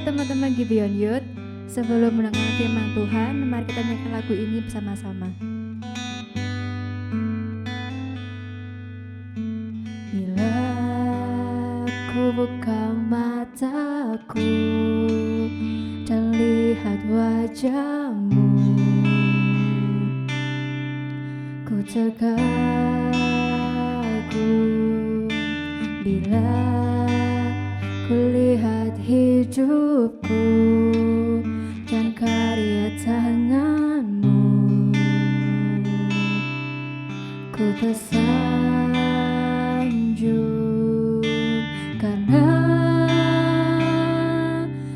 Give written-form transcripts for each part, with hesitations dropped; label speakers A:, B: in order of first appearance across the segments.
A: Halo teman-teman Gibeon Youth, sebelum mendengar firman Tuhan, mari kita nyanyikan lagu ini bersama-sama. Bila ku buka mataku dan lihat wajahmu, ku terkagum bila ku lihat hidupku dan karya tanganmu, ku tersanjung karena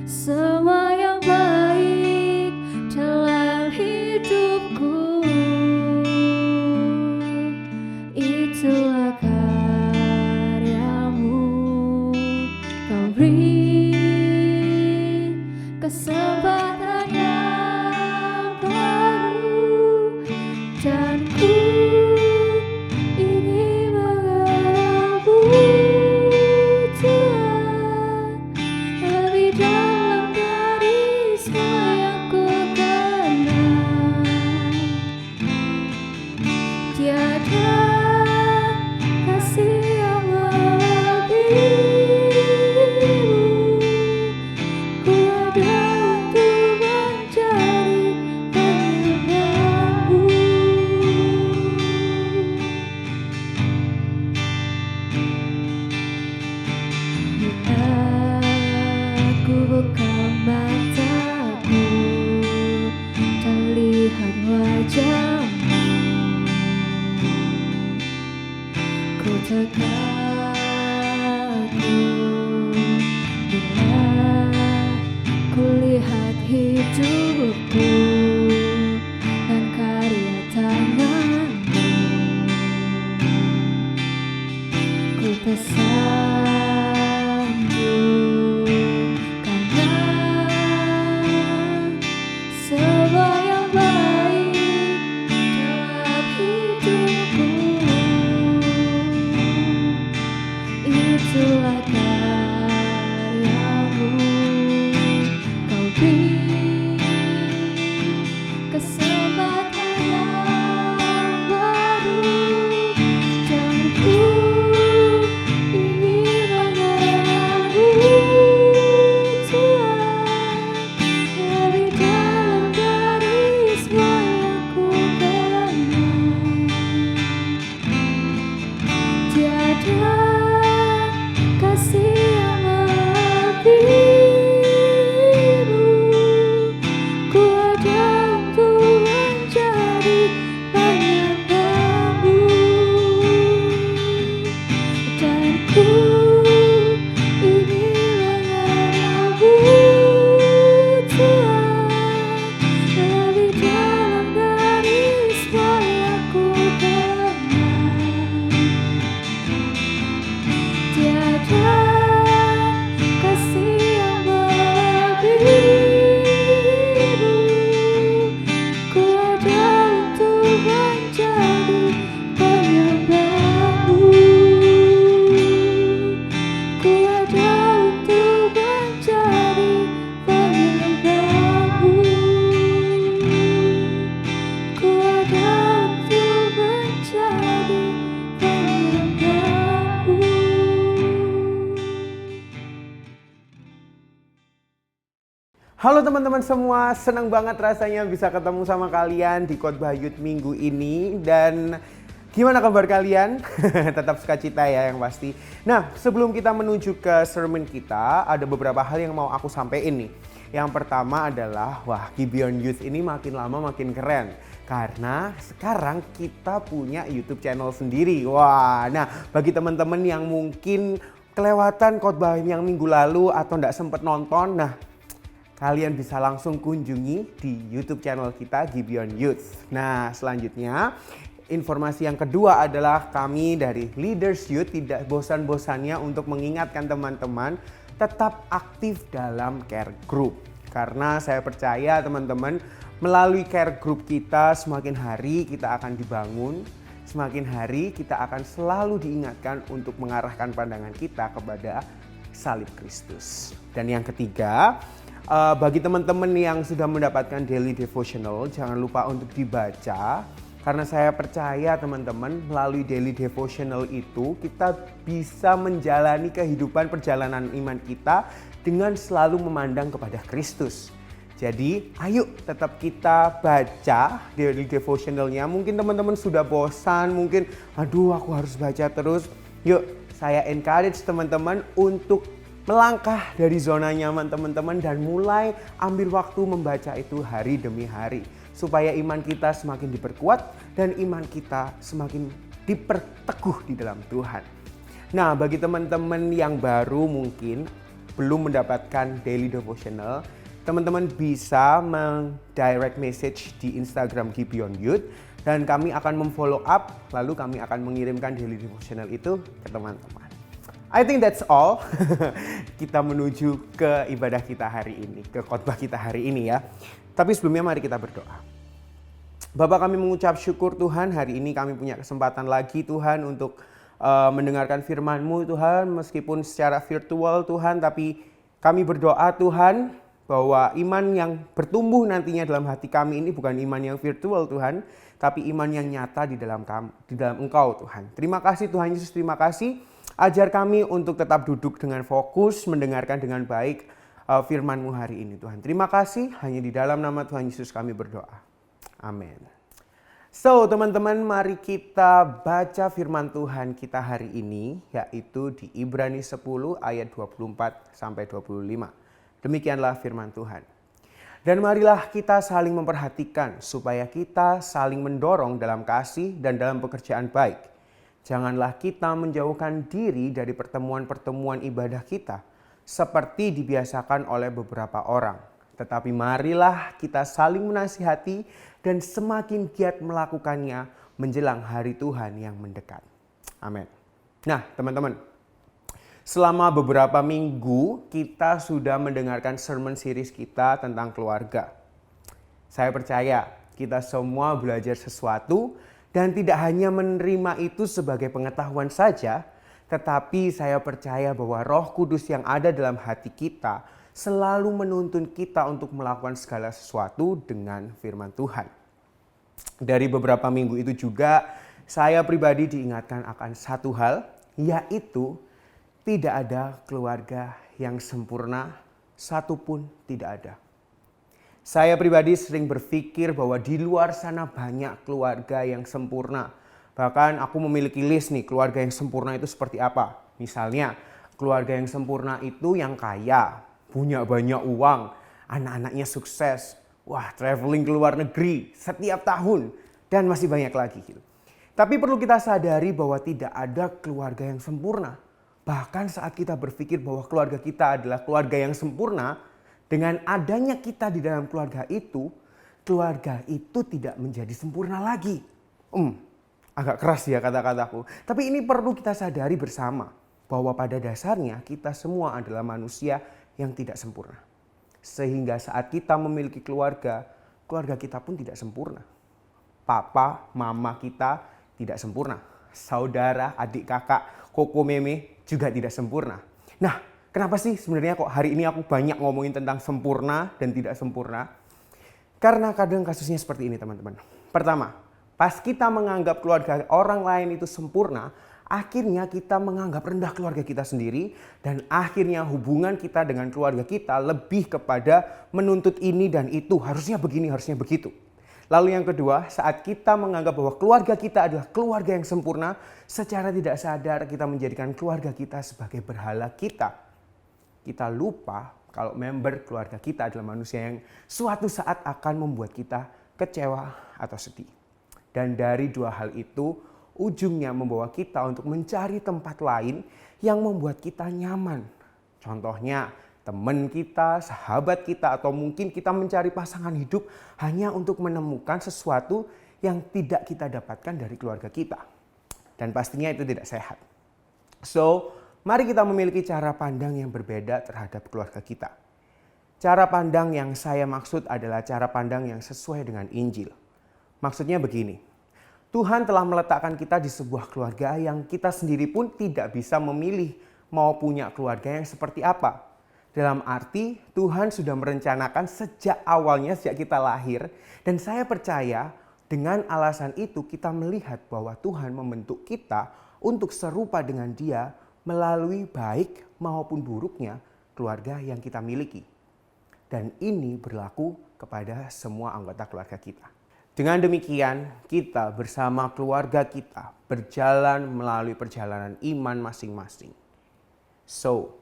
A: semua yang baik dalam hidupku itulah karyamu. Kau beri kesempatan yang baru dan ku ingin mengenalmu Tuhan lebih dalam dari semua yang ku kenal. Tiada kasih yang melebihi. Buka mataku dan lihat wajahmu, ku terkagum bila ku lihat hidupku dan karya tanganmu, ku tersanjung semua yang baik dalam hidupku itulah karyamu. Kau beri kesempatan yang baru dan ku ingin mengenalmu Tuhan lebih dalam dari semua yang ku kenal. Tiada kasih yang melebihimu. Ku ada untuk menjadi penyembahmu dan ku ingin mengenalmu Tuhan lebih dalam dari semua yang ku kenal. Tiada kasih yang melebihimu. Ku ada untuk menjadi penyembahmu. Ku ada untuk menjadi penyembahmu. Ku ada untuk menjadi penyembahmu.
B: Halo teman-teman semua, senang banget rasanya bisa ketemu sama kalian di Khotbah Youth minggu ini. Dan gimana kabar kalian? Tetap sukacita ya yang pasti. Nah, sebelum kita menuju ke sermon kita, ada beberapa hal yang mau aku sampein nih. Yang pertama adalah, wah, Gibeon Youth ini makin lama makin keren. Karena sekarang kita punya YouTube channel sendiri. Wah, nah bagi teman-teman yang mungkin kelewatan khotbah yang minggu lalu atau nggak sempet nonton, nah kalian bisa langsung kunjungi di YouTube channel kita Gibeon Youth. Nah, selanjutnya informasi yang kedua adalah kami dari Leaders Youth tidak bosan-bosannya untuk mengingatkan teman-teman tetap aktif dalam care group. Karena saya percaya teman-teman melalui care group kita semakin hari kita akan dibangun, semakin hari kita akan selalu diingatkan untuk mengarahkan pandangan kita kepada salib Kristus. Dan yang ketiga, bagi teman-teman yang sudah mendapatkan daily devotional, jangan lupa untuk dibaca. Karena saya percaya teman-teman, melalui daily devotional itu kita bisa menjalani kehidupan perjalanan iman kita dengan selalu memandang kepada Kristus. Jadi ayo tetap kita baca daily devotionalnya. Mungkin teman-teman sudah bosan, mungkin aduh aku harus baca terus. Yuk saya encourage teman-teman untuk melangkah dari zona nyaman teman-teman dan mulai ambil waktu membaca itu hari demi hari. Supaya iman kita semakin diperkuat dan iman kita semakin diperteguh di dalam Tuhan. Nah, bagi teman-teman yang baru mungkin belum mendapatkan daily devotional, teman-teman bisa direct message di Instagram Beyond Youth dan kami akan memfollow up, lalu kami akan mengirimkan daily devotional itu ke teman-teman. I think that's all. Kita menuju ke ibadah kita hari ini, ke khotbah kita hari ini ya. Tapi sebelumnya mari kita berdoa. Bapak, kami mengucap syukur Tuhan, hari ini kami punya kesempatan lagi Tuhan untuk mendengarkan firman-Mu Tuhan, meskipun secara virtual Tuhan, tapi kami berdoa Tuhan bahwa iman yang bertumbuh nantinya dalam hati kami ini bukan iman yang virtual Tuhan, tapi iman yang nyata di dalam Engkau Tuhan. Terima kasih Tuhan Yesus, terima kasih. Ajar kami untuk tetap duduk dengan fokus, mendengarkan dengan baik firman-Mu hari ini Tuhan. Terima kasih, hanya di dalam nama Tuhan Yesus kami berdoa. Amin. So teman-teman, mari kita baca firman Tuhan kita hari ini, yaitu di Ibrani 10 ayat 24 sampai 25. Demikianlah firman Tuhan. Dan marilah kita saling memperhatikan supaya kita saling mendorong dalam kasih dan dalam pekerjaan baik. Janganlah kita menjauhkan diri dari pertemuan-pertemuan ibadah kita, seperti dibiasakan oleh beberapa orang. Tetapi marilah kita saling menasihati dan semakin giat melakukannya menjelang hari Tuhan yang mendekat. Amin. Nah teman-teman, selama beberapa minggu kita sudah mendengarkan sermon series kita tentang keluarga. Saya percaya kita semua belajar sesuatu dan tidak hanya menerima itu sebagai pengetahuan saja, tetapi saya percaya bahwa Roh Kudus yang ada dalam hati kita selalu menuntun kita untuk melakukan segala sesuatu dengan firman Tuhan. Dari beberapa minggu itu juga saya pribadi diingatkan akan satu hal, yaitu tidak ada keluarga yang sempurna, satupun tidak ada. Saya pribadi sering berpikir bahwa di luar sana banyak keluarga yang sempurna. Bahkan aku memiliki list nih, keluarga yang sempurna itu seperti apa. Misalnya, keluarga yang sempurna itu yang kaya, punya banyak uang, anak-anaknya sukses, wah traveling ke luar negeri setiap tahun, dan masih banyak lagi gitu. Tapi perlu kita sadari bahwa tidak ada keluarga yang sempurna. Bahkan saat kita berpikir bahwa keluarga kita adalah keluarga yang sempurna, dengan adanya kita di dalam keluarga itu tidak menjadi sempurna lagi. Agak keras ya kata-kataku. Tapi ini perlu kita sadari bersama, bahwa pada dasarnya kita semua adalah manusia yang tidak sempurna. Sehingga saat kita memiliki keluarga, keluarga kita pun tidak sempurna. Papa, mama kita tidak sempurna. Saudara, adik kakak, koko meme juga tidak sempurna. Nah, kenapa sih sebenarnya kok hari ini aku banyak ngomongin tentang sempurna dan tidak sempurna? Karena kadang kasusnya seperti ini teman-teman. Pertama, pas kita menganggap keluarga orang lain itu sempurna, akhirnya kita menganggap rendah keluarga kita sendiri dan akhirnya hubungan kita dengan keluarga kita lebih kepada menuntut ini dan itu, harusnya begini, harusnya begitu. Lalu yang kedua, saat kita menganggap bahwa keluarga kita adalah keluarga yang sempurna, secara tidak sadar kita menjadikan keluarga kita sebagai berhala kita. Kita lupa kalau member keluarga kita adalah manusia yang suatu saat akan membuat kita kecewa atau sedih. Dan dari dua hal itu, ujungnya membawa kita untuk mencari tempat lain yang membuat kita nyaman. Contohnya teman kita, sahabat kita, atau mungkin kita mencari pasangan hidup hanya untuk menemukan sesuatu yang tidak kita dapatkan dari keluarga kita. Dan pastinya itu tidak sehat. So, mari kita memiliki cara pandang yang berbeda terhadap keluarga kita. Cara pandang yang saya maksud adalah cara pandang yang sesuai dengan Injil. Maksudnya begini, Tuhan telah meletakkan kita di sebuah keluarga yang kita sendiri pun tidak bisa memilih mau punya keluarga yang seperti apa. Dalam arti Tuhan sudah merencanakan sejak awalnya, sejak kita lahir. Dan saya percaya dengan alasan itu kita melihat bahwa Tuhan membentuk kita untuk serupa dengan Dia melalui baik maupun buruknya keluarga yang kita miliki. Dan ini berlaku kepada semua anggota keluarga kita. Dengan demikian, kita bersama keluarga kita berjalan melalui perjalanan iman masing-masing. So,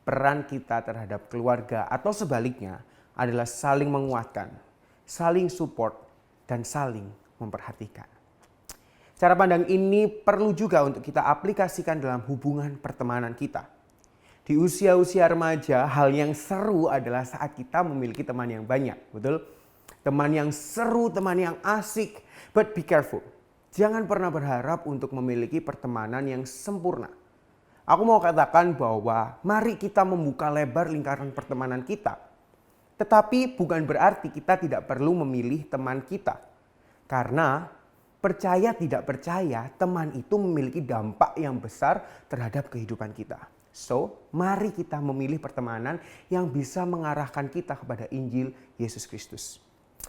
B: peran kita terhadap keluarga atau sebaliknya adalah saling menguatkan, saling support, dan saling memperhatikan. Cara pandang ini perlu juga untuk kita aplikasikan dalam hubungan pertemanan kita. Di usia-usia remaja, hal yang seru adalah saat kita memiliki teman yang banyak, betul? Teman yang seru, teman yang asik, but be careful. Jangan pernah berharap untuk memiliki pertemanan yang sempurna. Aku mau katakan bahwa mari kita membuka lebar lingkaran pertemanan kita. Tetapi bukan berarti kita tidak perlu memilih teman kita. Karena percaya tidak percaya, teman itu memiliki dampak yang besar terhadap kehidupan kita. So, mari kita memilih pertemanan yang bisa mengarahkan kita kepada Injil Yesus Kristus.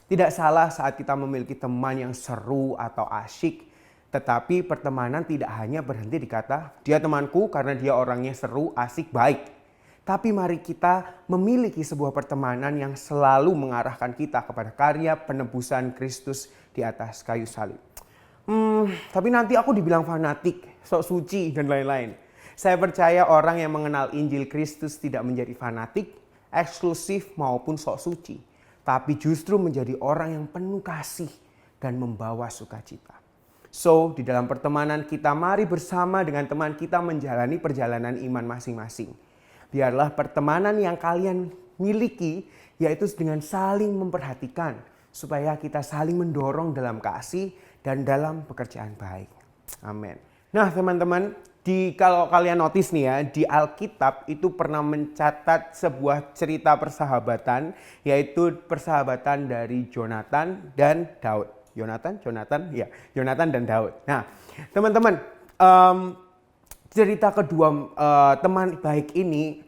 B: Tidak salah saat kita memiliki teman yang seru atau asyik, tetapi pertemanan tidak hanya berhenti di kata, dia temanku karena dia orangnya seru, asik, baik. Tapi mari kita memiliki sebuah pertemanan yang selalu mengarahkan kita kepada karya penebusan Kristus di atas kayu salib. Tapi nanti aku dibilang fanatik, sok suci, dan lain-lain. Saya percaya orang yang mengenal Injil Kristus tidak menjadi fanatik, eksklusif maupun sok suci. Tapi justru menjadi orang yang penuh kasih dan membawa sukacita. So, di dalam pertemanan kita mari bersama dengan teman kita menjalani perjalanan iman masing-masing. Biarlah pertemanan yang kalian miliki yaitu dengan saling memperhatikan. Supaya kita saling mendorong dalam kasih dan dalam pekerjaan baik. Amin. Nah teman-teman, kalau kalian notice nih ya, di Alkitab itu pernah mencatat sebuah cerita persahabatan, yaitu persahabatan dari Jonathan dan Daud. Jonathan dan Daud. Nah, teman-teman, cerita kedua teman baik ini,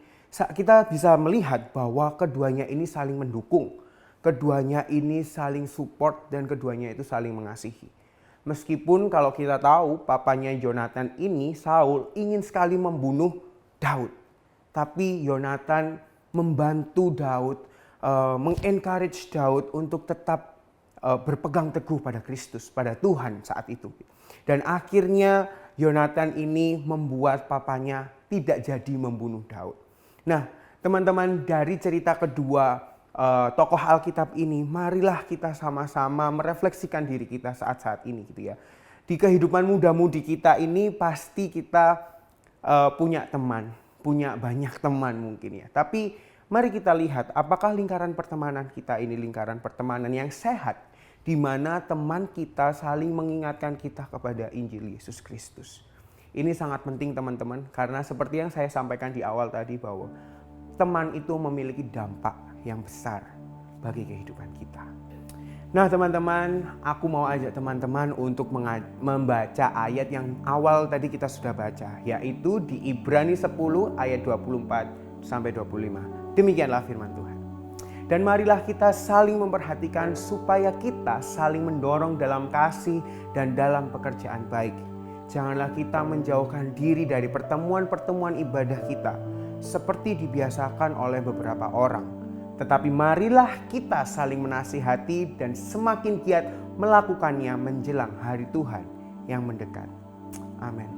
B: kita bisa melihat bahwa keduanya ini saling mendukung, keduanya ini saling support, dan keduanya itu saling mengasihi. Meskipun kalau kita tahu papanya Jonathan ini, Saul, ingin sekali membunuh Daud. Tapi Jonathan membantu Daud, mengencourage Daud untuk tetap berpegang teguh pada Kristus, pada Tuhan saat itu. Dan akhirnya Jonathan ini membuat papanya tidak jadi membunuh Daud. Nah, teman-teman, dari cerita kedua tokoh Alkitab ini, marilah kita sama-sama merefleksikan diri kita saat-saat ini gitu ya. Di kehidupan muda-mudi kita ini pasti kita punya teman, punya banyak teman mungkin ya. Tapi mari kita lihat apakah lingkaran pertemanan kita ini lingkaran pertemanan yang sehat, di mana teman kita saling mengingatkan kita kepada Injil Yesus Kristus. Ini sangat penting teman-teman, karena seperti yang saya sampaikan di awal tadi bahwa teman itu memiliki dampak yang besar bagi kehidupan kita. Nah teman-teman, aku mau ajak teman-teman untuk membaca ayat yang awal tadi kita sudah baca, yaitu di Ibrani 10 ayat 24 sampai 25. Demikianlah firman Tuhan. Dan marilah kita saling memperhatikan supaya kita saling mendorong dalam kasih dan dalam pekerjaan baik. Janganlah kita menjauhkan diri dari pertemuan-pertemuan ibadah kita, seperti dibiasakan oleh beberapa orang. Tetapi marilah kita saling menasihati dan semakin giat melakukannya menjelang hari Tuhan yang mendekat. Amin.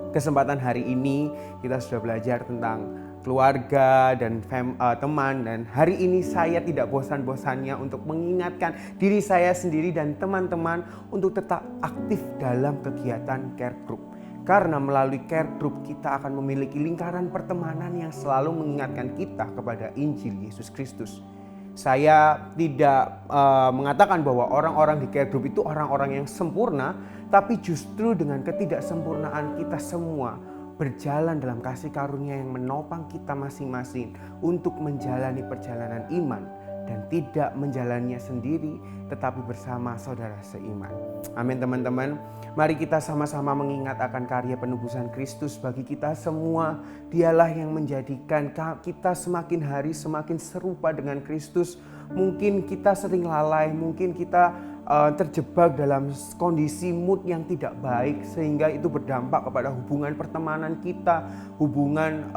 B: Kesempatan hari ini kita sudah belajar tentang keluarga dan teman, dan hari ini saya tidak bosan-bosannya untuk mengingatkan diri saya sendiri dan teman-teman untuk tetap aktif dalam kegiatan care group. Karena melalui care group kita akan memiliki lingkaran pertemanan yang selalu mengingatkan kita kepada Injil Yesus Kristus. Saya tidak mengatakan bahwa orang-orang di care group itu orang-orang yang sempurna, tapi justru dengan ketidaksempurnaan kita semua berjalan dalam kasih karunia yang menopang kita masing-masing untuk menjalani perjalanan iman dan tidak menjalaninya sendiri, tetapi bersama saudara seiman. Amin teman-teman. Mari kita sama-sama mengingat akan karya penebusan Kristus bagi kita semua. Dialah yang menjadikan kita semakin hari semakin serupa dengan Kristus. Mungkin kita sering lalai, mungkin kita terjebak dalam kondisi mood yang tidak baik, sehingga itu berdampak kepada hubungan pertemanan kita, hubungan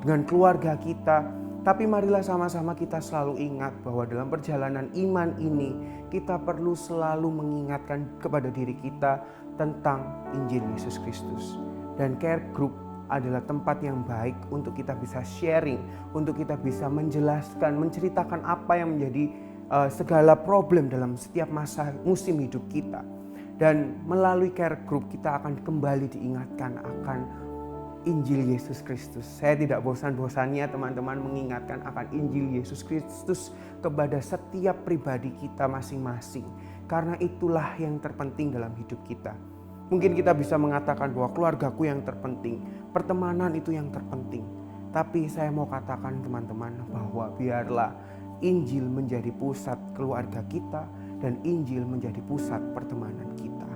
B: dengan keluarga kita. Tapi marilah sama-sama kita selalu ingat bahwa dalam perjalanan iman ini kita perlu selalu mengingatkan kepada diri kita tentang Injil Yesus Kristus. Dan care group adalah tempat yang baik untuk kita bisa sharing, untuk kita bisa menjelaskan, menceritakan apa yang menjadi segala problem dalam setiap musim hidup kita. Dan melalui care group kita akan kembali diingatkan akan Injil Yesus Kristus. Saya tidak bosan-bosannya teman-teman mengingatkan akan Injil Yesus Kristus kepada setiap pribadi kita masing-masing. Karena itulah yang terpenting dalam hidup kita. Mungkin kita bisa mengatakan bahwa keluargaku yang terpenting, pertemanan itu yang terpenting. Tapi saya mau katakan teman-teman bahwa biarlah Injil menjadi pusat keluarga kita dan Injil menjadi pusat pertemanan kita.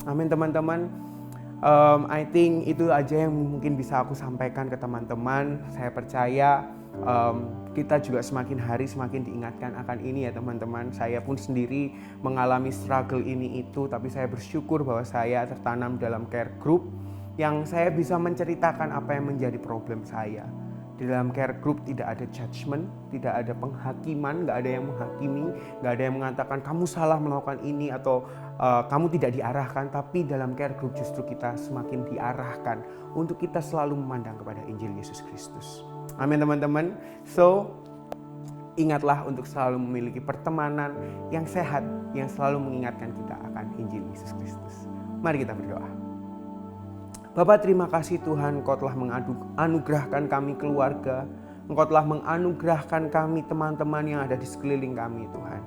B: Amin teman-teman. I think itu aja yang mungkin bisa aku sampaikan ke teman-teman. Saya percaya kita juga semakin hari semakin diingatkan akan ini ya teman-teman. Saya pun sendiri mengalami struggle ini itu, tapi saya bersyukur bahwa saya tertanam dalam care group yang saya bisa menceritakan apa yang menjadi problem saya. Di dalam care group tidak ada judgment, tidak ada penghakiman, gak ada yang menghakimi, gak ada yang mengatakan kamu salah melakukan ini atau kamu tidak diarahkan. Tapi dalam care group justru kita semakin diarahkan untuk kita selalu memandang kepada Injil Yesus Kristus. Amin teman-teman. So ingatlah untuk selalu memiliki pertemanan yang sehat, yang selalu mengingatkan kita akan Injil Yesus Kristus. Mari kita berdoa. Bapa, terima kasih Tuhan, Engkau telah menganugerahkan kami keluarga, Engkau telah menganugerahkan kami teman-teman yang ada di sekeliling kami Tuhan.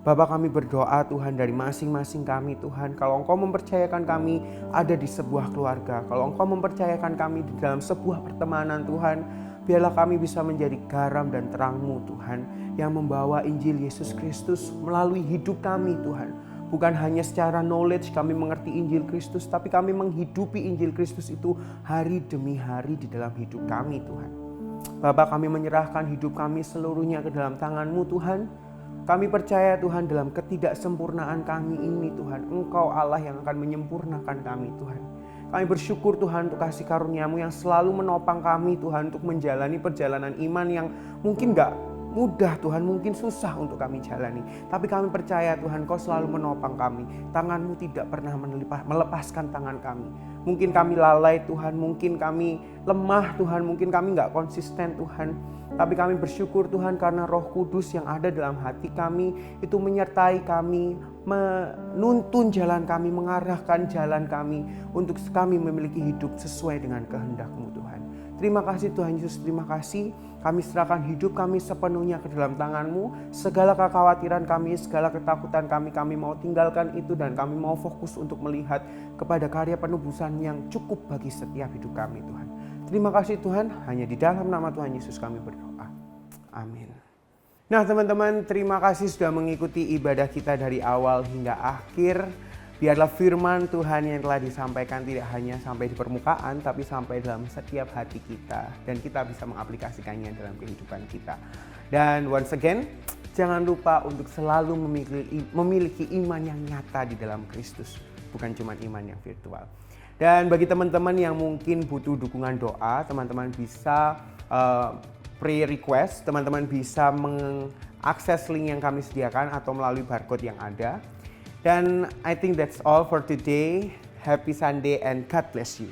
B: Bapa, kami berdoa Tuhan dari masing-masing kami Tuhan, kalau Engkau mempercayakan kami ada di sebuah keluarga, kalau Engkau mempercayakan kami di dalam sebuah pertemanan Tuhan, biarlah kami bisa menjadi garam dan terang-Mu Tuhan, yang membawa Injil Yesus Kristus melalui hidup kami Tuhan. Bukan hanya secara knowledge kami mengerti Injil Kristus, tapi kami menghidupi Injil Kristus itu hari demi hari di dalam hidup kami Tuhan. Bapa, kami menyerahkan hidup kami seluruhnya ke dalam tangan-Mu Tuhan. Kami percaya Tuhan dalam ketidaksempurnaan kami ini Tuhan, Engkau Allah yang akan menyempurnakan kami Tuhan. Kami bersyukur Tuhan untuk kasih karunia-Mu yang selalu menopang kami Tuhan untuk menjalani perjalanan iman yang mungkin gak mudah Tuhan, mungkin susah untuk kami jalani. Tapi kami percaya Tuhan, Kau selalu menopang kami. Tangan-Mu tidak pernah melepaskan tangan kami. Mungkin kami lalai Tuhan, mungkin kami lemah Tuhan, mungkin kami gak konsisten Tuhan. Tapi kami bersyukur Tuhan karena Roh Kudus yang ada dalam hati kami itu menyertai kami, menuntun jalan kami, mengarahkan jalan kami untuk kami memiliki hidup sesuai dengan kehendak-Mu Tuhan. Terima kasih Tuhan Yesus, terima kasih. Kami serahkan hidup kami sepenuhnya ke dalam tangan-Mu. Segala kekhawatiran kami, segala ketakutan kami mau tinggalkan itu dan kami mau fokus untuk melihat kepada karya penebusan yang cukup bagi setiap hidup kami Tuhan. Terima kasih Tuhan, hanya di dalam nama Tuhan Yesus kami berdoa. Amin. Nah teman-teman, terima kasih sudah mengikuti ibadah kita dari awal hingga akhir. Biarlah firman Tuhan yang telah disampaikan tidak hanya sampai di permukaan, tapi sampai dalam setiap hati kita. Dan kita bisa mengaplikasikannya dalam kehidupan kita. Dan once again, jangan lupa untuk selalu memiliki iman yang nyata di dalam Kristus. Bukan cuma iman yang virtual. Dan bagi teman-teman yang mungkin butuh dukungan doa, teman-teman bisa prayer request. Teman-teman bisa mengakses link yang kami sediakan atau melalui barcode yang ada. Dan I think that's all for today. Happy Sunday and God bless you.